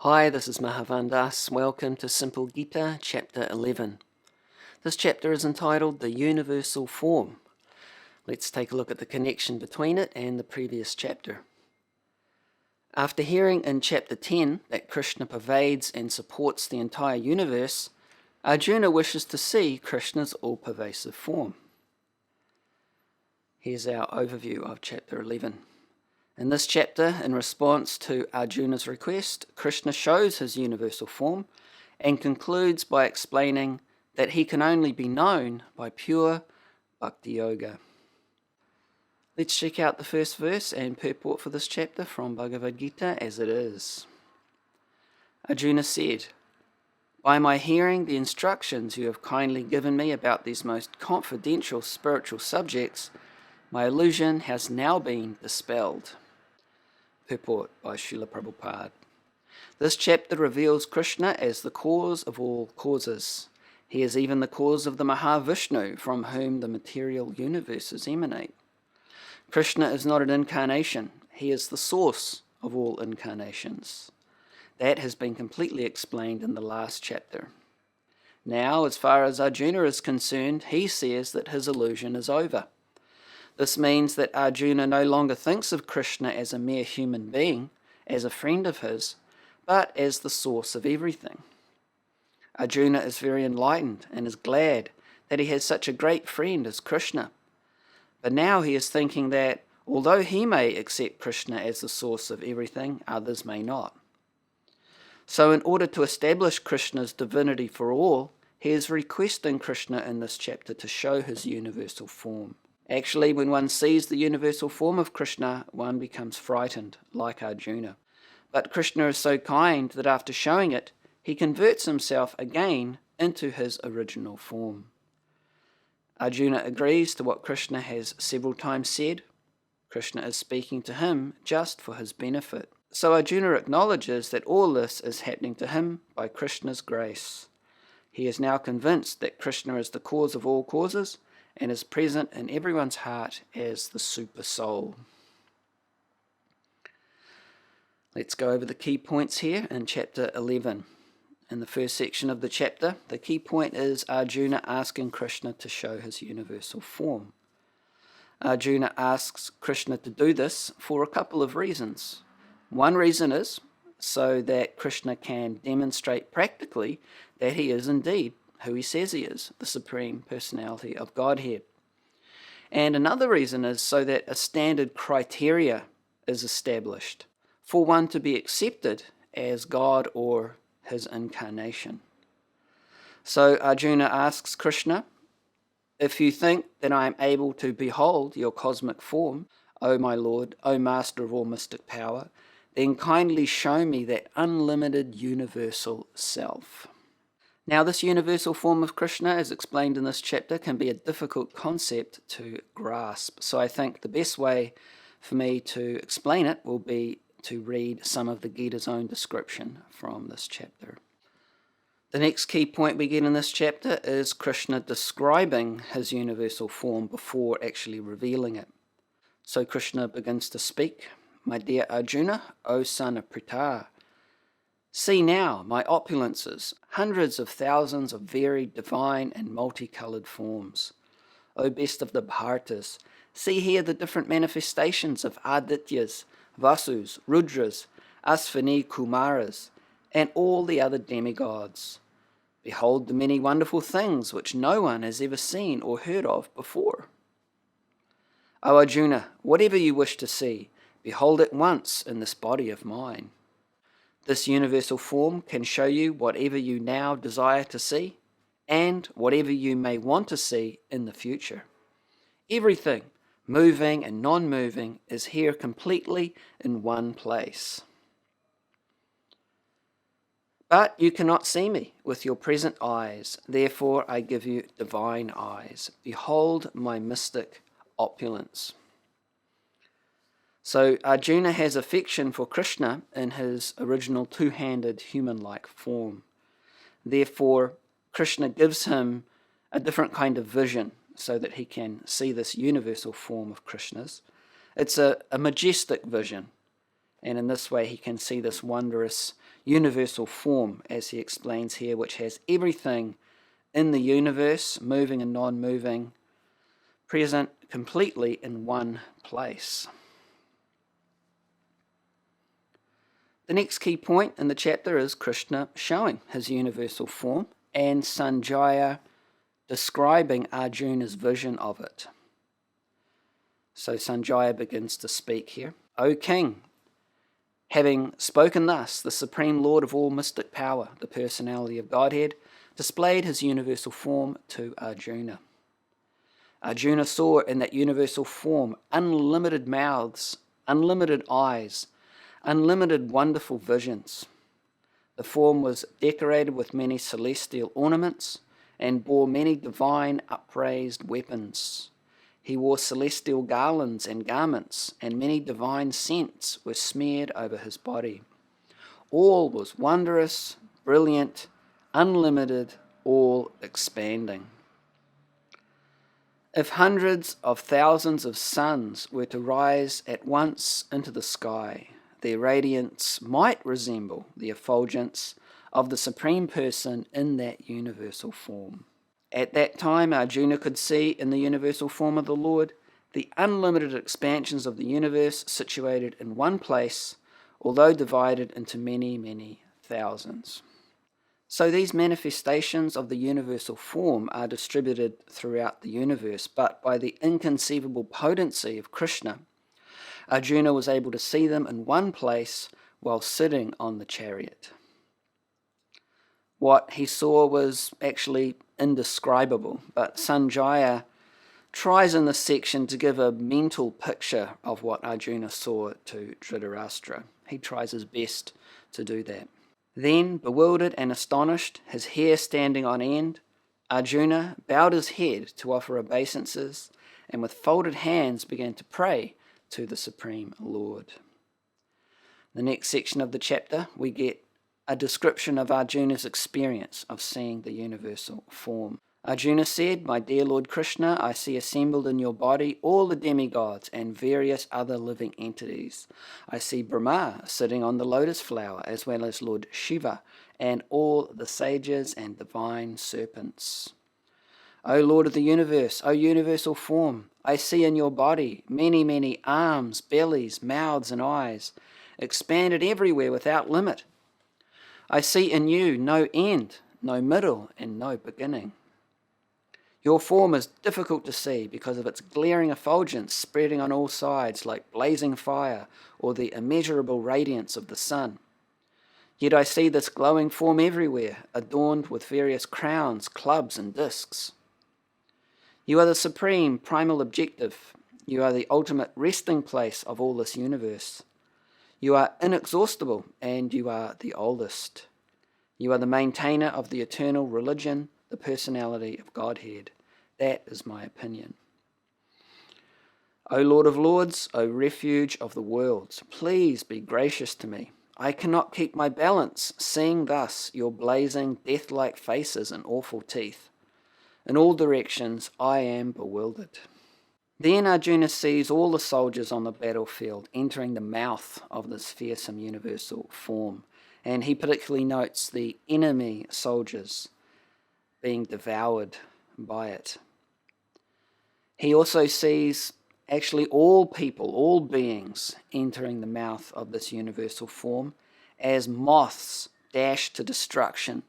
Hi, this is Mahavandas. Welcome to Simple Gita, Chapter 11. This chapter is entitled The Universal Form. Let's take a look at the connection between it and the previous chapter. After hearing in Chapter 10 that Krishna pervades and supports the entire universe, Arjuna wishes to see Krishna's all-pervasive form. Here's our overview of Chapter 11. In this chapter, in response to Arjuna's request, Krishna shows his universal form and concludes by explaining that he can only be known by pure Bhakti Yoga. Let's check out the first verse and purport for this chapter from Bhagavad Gita as it is. Arjuna said, "By my hearing the instructions you have kindly given me about these most confidential spiritual subjects, my illusion has now been dispelled." Purport by Srila Prabhupada. This chapter reveals Krishna as the cause of all causes. He is even the cause of the Mahavishnu, from whom the material universes emanate. Krishna is not an incarnation. He is the source of all incarnations. That has been completely explained in the last chapter. Now, as far as Arjuna is concerned, he says that his illusion is over. This means that Arjuna no longer thinks of Krishna as a mere human being, as a friend of his, but as the source of everything. Arjuna is very enlightened and is glad that he has such a great friend as Krishna. But now he is thinking that, although he may accept Krishna as the source of everything, others may not. So in order to establish Krishna's divinity for all, he is requesting Krishna in this chapter to show his universal form. Actually, when one sees the universal form of Krishna, one becomes frightened, like Arjuna. But Krishna is so kind that after showing it, he converts himself again into his original form. Arjuna agrees to what Krishna has several times said. Krishna is speaking to him just for his benefit. So Arjuna acknowledges that all this is happening to him by Krishna's grace. He is now convinced that Krishna is the cause of all causes, and is present in everyone's heart as the super soul. Let's go over the key points here in chapter 11. In the first section of the chapter, the key point is Arjuna asking Krishna to show his universal form. Arjuna asks Krishna to do this for a couple of reasons. One reason is so that Krishna can demonstrate practically that he is indeed who he says he is, the Supreme Personality of Godhead. And another reason is so that a standard criteria is established for one to be accepted as God or his incarnation. So Arjuna asks Krishna, "If you think that I am able to behold your cosmic form, O my Lord, O Master of all mystic power, then kindly show me that unlimited universal self." Now, this universal form of Krishna, as explained in this chapter, can be a difficult concept to grasp. So I think the best way for me to explain it will be to read some of the Gita's own description from this chapter. The next key point we get in this chapter is Krishna describing his universal form before actually revealing it. So Krishna begins to speak, "My dear Arjuna, O son of Pritha, see now my opulences, hundreds of thousands of varied, divine and multicolored forms. O best of the Bhartas, see here the different manifestations of Adityas, Vasus, Rudras, Asvini Kumaras, and all the other demigods. Behold the many wonderful things which no one has ever seen or heard of before. O Arjuna, whatever you wish to see, behold it once in this body of mine. This universal form can show you whatever you now desire to see and whatever you may want to see in the future. Everything, moving and non-moving, is here completely in one place. But you cannot see me with your present eyes, therefore I give you divine eyes. Behold my mystic opulence." So Arjuna has affection for Krishna in his original two-handed human-like form. Therefore, Krishna gives him a different kind of vision so that he can see this universal form of Krishna's. It's a majestic vision, and in this way he can see this wondrous universal form, as he explains here, which has everything in the universe, moving and non-moving, present completely in one place. The next key point in the chapter is Krishna showing his universal form and Sanjaya describing Arjuna's vision of it. So Sanjaya begins to speak here. O king, having spoken thus, the Supreme Lord of all mystic power, the personality of Godhead, displayed his universal form to Arjuna. Arjuna saw in that universal form unlimited mouths, unlimited eyes, unlimited wonderful visions. The form was decorated with many celestial ornaments and bore many divine upraised weapons. He wore celestial garlands and garments, and many divine scents were smeared over his body. All was wondrous, brilliant, unlimited, all expanding. If hundreds of thousands of suns were to rise at once into the sky, their radiance might resemble the effulgence of the Supreme Person in that universal form. At that time, Arjuna could see in the universal form of the Lord the unlimited expansions of the universe situated in one place, although divided into many, many thousands. So these manifestations of the universal form are distributed throughout the universe, but by the inconceivable potency of Krishna, Arjuna was able to see them in one place while sitting on the chariot. What he saw was actually indescribable, but Sanjaya tries in this section to give a mental picture of what Arjuna saw to Dhritarashtra. He tries his best to do that. Then, bewildered and astonished, his hair standing on end, Arjuna bowed his head to offer obeisances and with folded hands began to pray to the Supreme Lord. The next section of the chapter, we get a description of Arjuna's experience of seeing the universal form. Arjuna said, "My dear Lord Krishna, I see assembled in your body all the demigods and various other living entities. I see Brahma sitting on the lotus flower, as well as Lord Shiva and all the sages and divine serpents. O Lord of the universe, O universal form, I see in your body many, many arms, bellies, mouths, and eyes, expanded everywhere without limit. I see in you no end, no middle, and no beginning. Your form is difficult to see because of its glaring effulgence spreading on all sides like blazing fire or the immeasurable radiance of the sun. Yet I see this glowing form everywhere, adorned with various crowns, clubs, and discs. You are the supreme primal objective. You are the ultimate resting place of all this universe. You are inexhaustible, and you are the oldest. You are the maintainer of the eternal religion, the personality of Godhead. That is my opinion. O Lord of Lords, O refuge of the worlds, please be gracious to me. I cannot keep my balance, seeing thus your blazing, death-like faces and awful teeth. In all directions I am bewildered." Then Arjuna sees all the soldiers on the battlefield entering the mouth of this fearsome universal form, and he particularly notes the enemy soldiers being devoured by it. He also sees actually all people, all beings entering the mouth of this universal form as moths dashed to destruction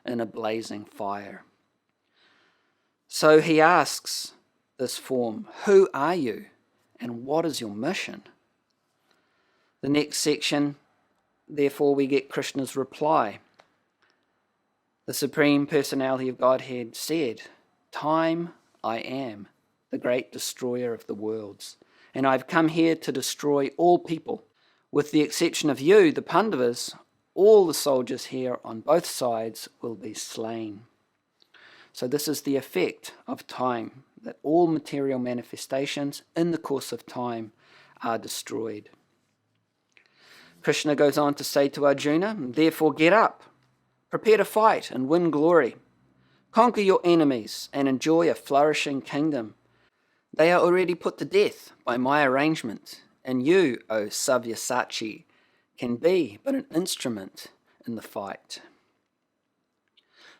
in a blazing fire. So he asks this form, "Who are you and what is your mission?" The next section, therefore, we get Krishna's reply. The Supreme Personality of Godhead said, "Time I am, the great destroyer of the worlds, and I've come here to destroy all people. With the exception of you, the Pandavas, all the soldiers here on both sides will be slain." So this is the effect of time, that all material manifestations in the course of time are destroyed. Krishna goes on to say to Arjuna, "Therefore get up, prepare to fight and win glory. Conquer your enemies and enjoy a flourishing kingdom. They are already put to death by my arrangement, and you, O Sabyasachi, can be but an instrument in the fight.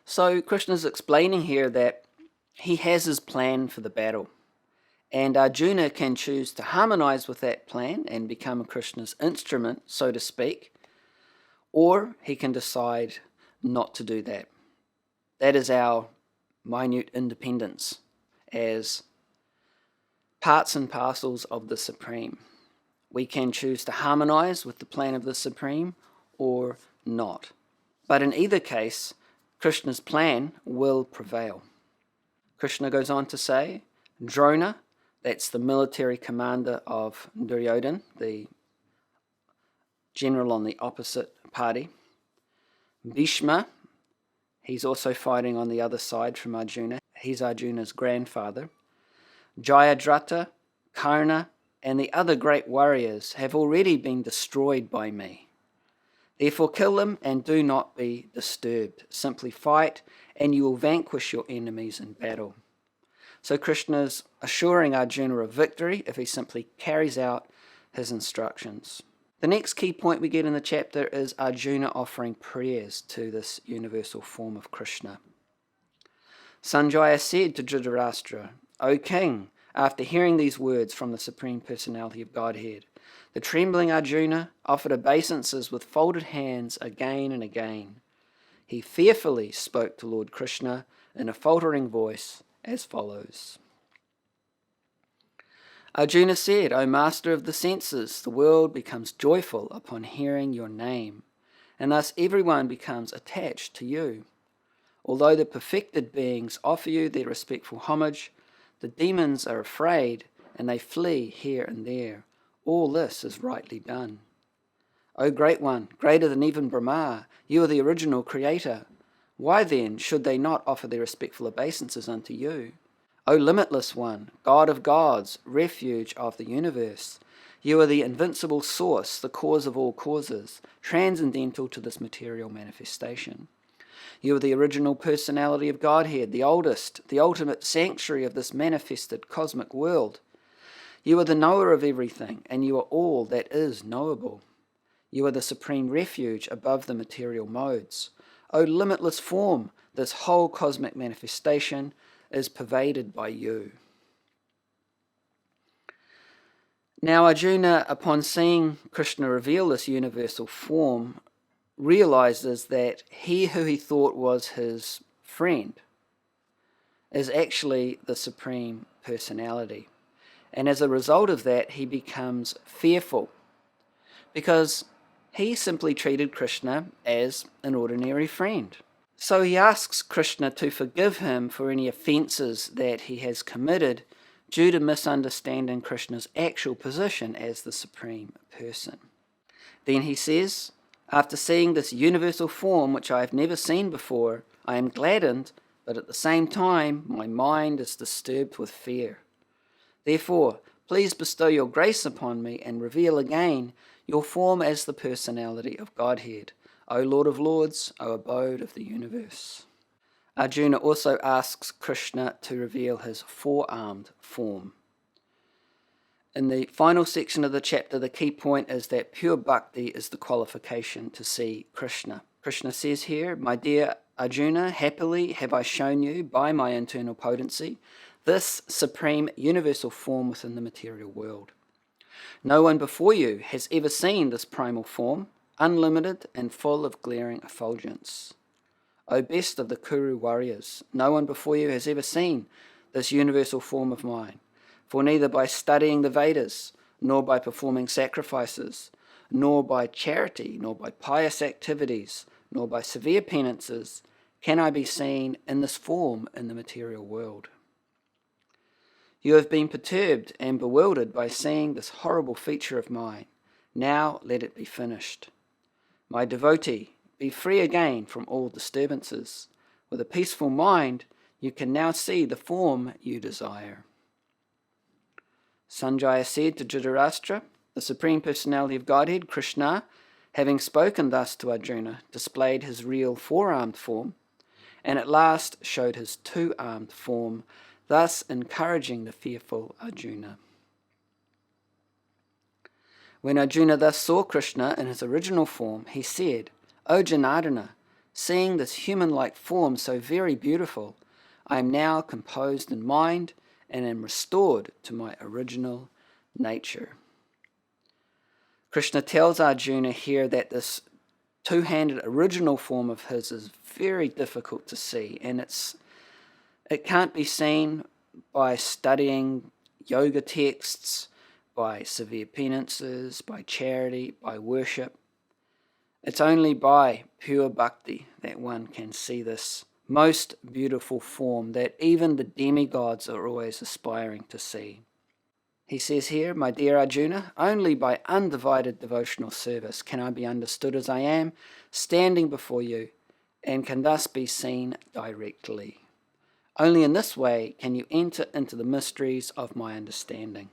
So Krishna's explaining here that he has his plan for the battle, and Arjuna can choose to harmonize with that plan and become Krishna's instrument, so to speak, or he can decide not to do that. That is our minute independence as parts and parcels of the Supreme. We can choose to harmonize with the plan of the Supreme or not. But in either case, Krishna's plan will prevail. Krishna goes on to say, Drona, that's the military commander of Duryodhana, the general on the opposite party. Bhishma, he's also fighting on the other side from Arjuna. He's Arjuna's grandfather. Jayadratha, Karna, and the other great warriors have already been destroyed by me. Therefore kill them and do not be disturbed. Simply fight and you will vanquish your enemies in battle. So Krishna's assuring Arjuna of victory if he simply carries out his instructions. The next key point we get in the chapter is Arjuna offering prayers to this universal form of Krishna. Sanjaya said to Dhritarashtra, O king, after hearing these words from the Supreme Personality of Godhead, the trembling Arjuna offered obeisances with folded hands again and again. He fearfully spoke to Lord Krishna in a faltering voice as follows. Arjuna said, O master of the senses, the world becomes joyful upon hearing your name, and thus everyone becomes attached to you. Although the perfected beings offer you their respectful homage, the demons are afraid and they flee here and there. All this is rightly done. O Great One, greater than even Brahma, you are the original creator. Why then should they not offer their respectful obeisances unto you? O Limitless One, God of gods, refuge of the universe, you are the invincible source, the cause of all causes, transcendental to this material manifestation. You are the original personality of Godhead, the oldest, the ultimate sanctuary of this manifested cosmic world. You are the knower of everything, and you are all that is knowable. You are the supreme refuge above the material modes. O limitless form, this whole cosmic manifestation is pervaded by you. Now Arjuna, upon seeing Krishna reveal this universal form, realizes that he who he thought was his friend is actually the Supreme Personality. And as a result of that, he becomes fearful because he simply treated Krishna as an ordinary friend. So he asks Krishna to forgive him for any offences that he has committed due to misunderstanding Krishna's actual position as the Supreme Person. Then he says, after seeing this universal form which I have never seen before, I am gladdened, but at the same time my mind is disturbed with fear. Therefore, please bestow your grace upon me and reveal again your form as the personality of Godhead, O Lord of Lords, O abode of the universe. Arjuna also asks Krishna to reveal his four-armed form. In the final section of the chapter, the key point is that pure bhakti is the qualification to see Krishna. Krishna says here, my dear Arjuna, happily have I shown you by my internal potency this supreme universal form within the material world. No one before you has ever seen this primal form, unlimited and full of glaring effulgence. O best of the Kuru warriors, no one before you has ever seen this universal form of mine, for neither by studying the Vedas, nor by performing sacrifices, nor by charity, nor by pious activities, nor by severe penances, can I be seen in this form in the material world. You have been perturbed and bewildered by seeing this horrible feature of mine. Now let it be finished. My devotee, be free again from all disturbances. With a peaceful mind, you can now see the form you desire. Sanjaya said to Dhritarashtra, the Supreme Personality of Godhead, Krishna, having spoken thus to Arjuna, displayed his real four-armed form, and at last showed his two-armed form, thus encouraging the fearful Arjuna. When Arjuna thus saw Krishna in his original form, he said, O Janardana, seeing this human-like form so very beautiful, I am now composed in mind and am restored to my original nature. Krishna tells Arjuna here that this two-handed original form of his is very difficult to see, and it can't be seen by studying yoga texts, by severe penances, by charity, by worship. It's only by pure bhakti that one can see this most beautiful form that even the demigods are always aspiring to see. He says here, my dear Arjuna, only by undivided devotional service can I be understood as I am, standing before you, and can thus be seen directly. Only in this way can you enter into the mysteries of my understanding.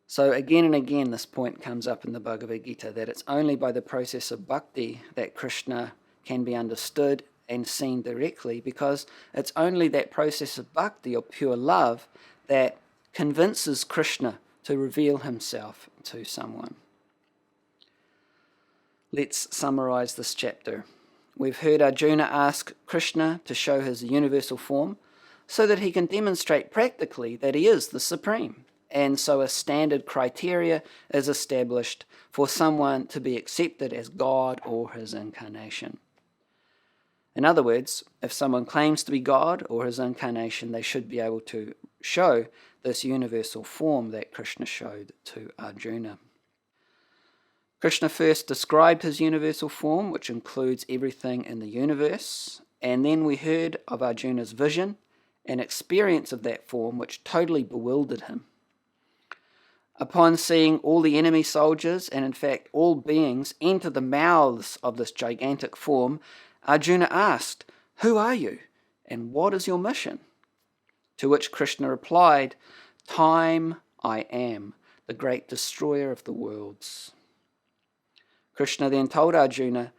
So again and again this point comes up in the Bhagavad Gita, that it's only by the process of bhakti that Krishna can be understood and seen directly, because it's only that process of bhakti, or pure love, that convinces Krishna to reveal himself to someone. Let's summarize this chapter. We've heard Arjuna ask Krishna to show his universal form so that he can demonstrate practically that he is the Supreme, and so a standard criteria is established for someone to be accepted as God or his incarnation. In other words, if someone claims to be God or his incarnation, they should be able to show this universal form that Krishna showed to Arjuna. Krishna first described his universal form, which includes everything in the universe, and then we heard of Arjuna's vision and experience of that form, which totally bewildered him. Upon seeing all the enemy soldiers, and in fact all beings, enter the mouths of this gigantic form, Arjuna asked, "Who are you, and what is your mission?" To which Krishna replied, "Time I am, the great destroyer of the worlds." Krishna then told Arjuna,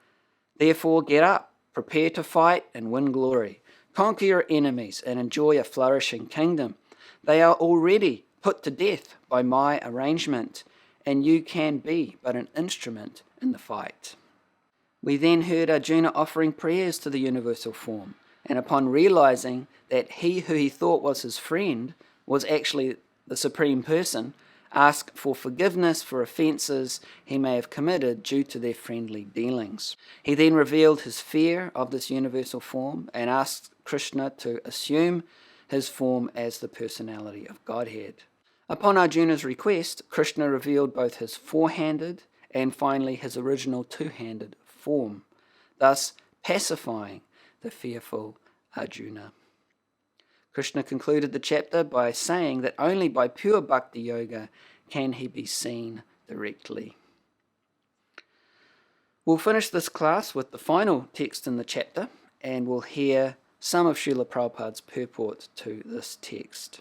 "Therefore get up, prepare to fight and win glory. Conquer your enemies and enjoy a flourishing kingdom. They are already put to death by my arrangement, and you can be but an instrument in the fight." We then heard Arjuna offering prayers to the universal form, and upon realizing that he who he thought was his friend was actually the Supreme Person, asked for forgiveness for offences he may have committed due to their friendly dealings. He then revealed his fear of this universal form and asked Krishna to assume his form as the personality of Godhead. Upon Arjuna's request, Krishna revealed both his four-handed and finally his original two-handed form, thus pacifying the fearful Arjuna. Krishna concluded the chapter by saying that only by pure bhakti yoga can he be seen directly. We'll finish this class with the final text in the chapter, and we'll hear some of Srila Prabhupada's purport to this text.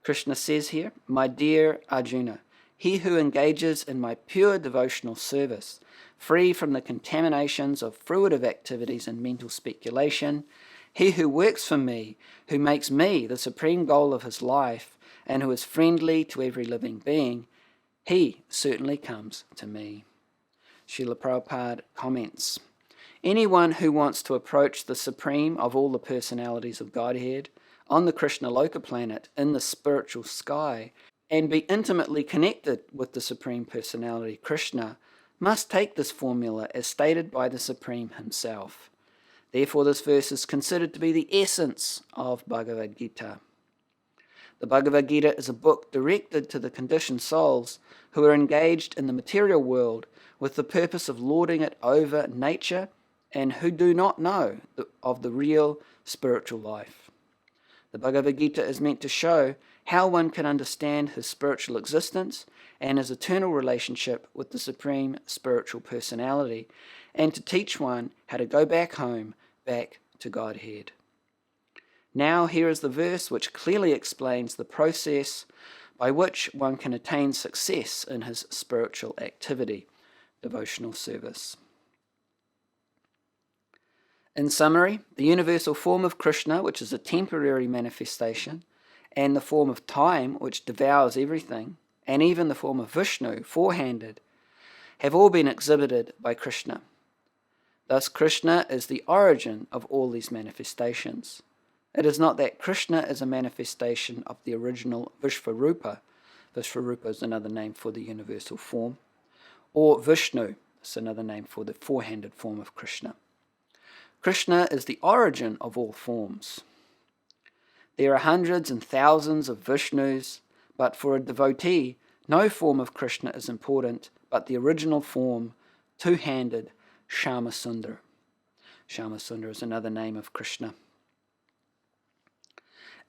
Krishna says here, "My dear Arjuna, he who engages in my pure devotional service, free from the contaminations of fruitive activities and mental speculation, he who works for me, who makes me the supreme goal of his life, and who is friendly to every living being, he certainly comes to me." Srila Prabhupada comments, "Anyone who wants to approach the supreme of all the personalities of Godhead on the Krishna Loka planet in the spiritual sky and be intimately connected with the Supreme Personality Krishna must take this formula as stated by the Supreme himself. Therefore, this verse is considered to be the essence of Bhagavad Gita. The Bhagavad Gita is a book directed to the conditioned souls who are engaged in the material world with the purpose of lording it over nature and who do not know of the real spiritual life. The Bhagavad Gita is meant to show how one can understand his spiritual existence and his eternal relationship with the Supreme Spiritual Personality, and to teach one how to go back home, back to Godhead. Now here is the verse which clearly explains the process by which one can attain success in his spiritual activity, devotional service. In summary, the universal form of Krishna, which is a temporary manifestation, and the form of time, which devours everything, and even the form of Vishnu, four-handed, have all been exhibited by Krishna. Thus, Krishna is the origin of all these manifestations. It is not that Krishna is a manifestation of the original Vishvarupa. Vishvarupa is another name for the universal form. Or Vishnu is another name for the four-handed form of Krishna. Krishna is the origin of all forms. There are hundreds and thousands of Vishnus, but for a devotee, no form of Krishna is important, but the original form, two-handed Shyamasundar. Shyamasundar is another name of Krishna.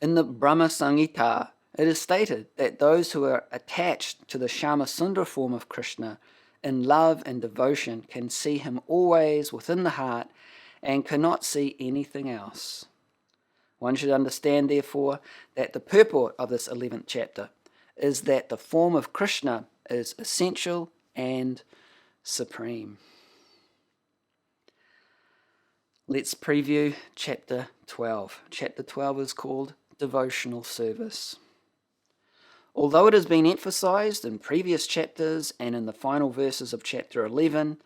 In the Brahma Samhita, it is stated that those who are attached to the Shyamasundar form of Krishna in love and devotion can see him always within the heart and cannot see anything else. One should understand, therefore, that the purport of this 11th chapter is that the form of Krishna is essential and supreme. Let's preview chapter 12. Chapter 12 is called Devotional Service. Although it has been emphasized in previous chapters and in the final verses of chapter 11,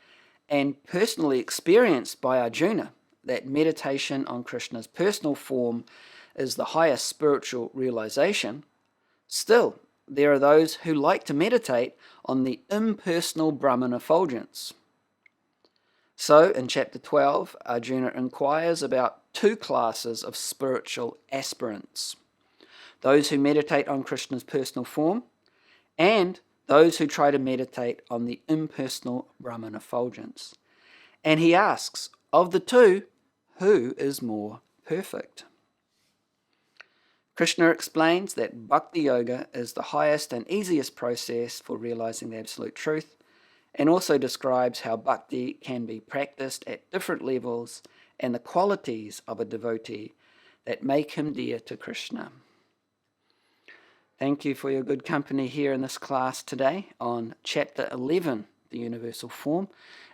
and personally experienced by Arjuna, that meditation on Krishna's personal form is the highest spiritual realization, still there are those who like to meditate on the impersonal Brahman effulgence. So, in chapter 12, Arjuna inquires about two classes of spiritual aspirants: those who meditate on Krishna's personal form, and those who try to meditate on the impersonal Brahman effulgence. And he asks, of the two, who is more perfect? Krishna explains that Bhakti Yoga is the highest and easiest process for realizing the absolute truth, and also describes how Bhakti can be practiced at different levels and the qualities of a devotee that make him dear to Krishna. Thank you for your good company here in this class today on Chapter 11, the Universal Form,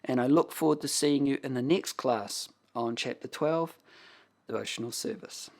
and I look forward to seeing you in the next class on Chapter 12, Devotional Service.